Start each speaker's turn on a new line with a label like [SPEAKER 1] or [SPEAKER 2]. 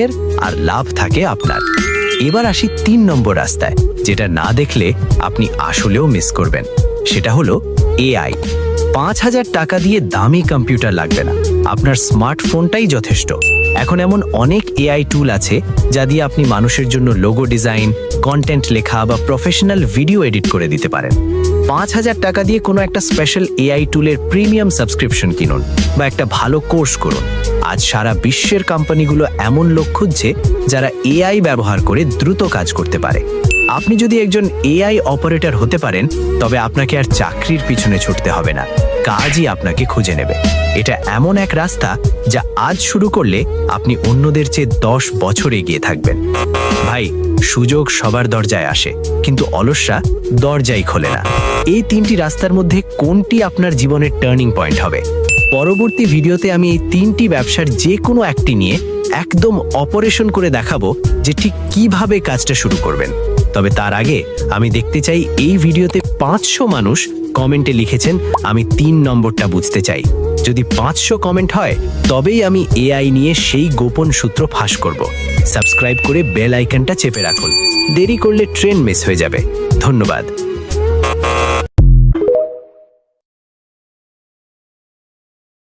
[SPEAKER 1] অন্যের আর লাভ থাকে আপনার। এবার আসি 3 নম্বর রাস্তায়, যেটা না দেখলে আপনি আসলেও মিস করবেন। সেটা হলো এআই। 5,000 টাকা দিয়ে দামি কম্পিউটার লাগবে না, আপনার স্মার্টফোনটাই যথেষ্ট। এখন এমন অনেক এআই টুল আছে যা দিয়ে আপনি মানুষের জন্য লোগো ডিজাইন, কন্টেন্ট লেখা বা প্রফেশনাল ভিডিও এডিট করে দিতে পারেন। 5,000 টাকা দিয়ে কোনো একটা স্পেশাল এআই টুলের প্রিমিয়াম সাবস্ক্রিপশন কিনুন বা একটা ভালো কোর্স করুন। আজ সারা বিশ্বের কোম্পানিগুলো এমন লোক খুঁজছে যারা এআই ব্যবহার করে দ্রুত কাজ করতে পারে। আপনি যদি একজন এআই অপারেটর হতে পারেন, তবে আপনাকে আর চাকরির পিছনে ছুটতে হবে না, কাজই আপনাকে খুঁজে নেবে। এটা এমন এক রাস্তা যা আজ শুরু করলে আপনি অন্যদের চেয়ে 10 বছর এগিয়ে থাকবেন। ভাই, সুযোগ সবার দরজায় আসে, কিন্তু অলসরা দরজাই খোলে না। এই 3টি রাস্তার মধ্যে কোনটি আপনার জীবনের টার্নিং পয়েন্ট হবে? পরবর্তী ভিডিওতে আমি এই 3টি ব্যবসার যে কোনো একটি নিয়ে একদম অপারেশন করে দেখাবো যে ঠিক কিভাবে কাজটা শুরু করবেন। তবে তার আগে আমি দেখতে চাই এই ভিডিওতে 500 মানুষ কমেন্টে লিখেছেন আমি 3 নম্বরটা বুঝতে চাই। যদি 500 কমেন্ট হয়, তবেই আমি এআই নিয়ে সেই গোপন সূত্র ফাঁস করব। সাবস্ক্রাইব করে বেল আইকনটা চেপে রাখুন, দেরি করলে ট্রেন মিস হয়ে যাবে। ধন্যবাদ।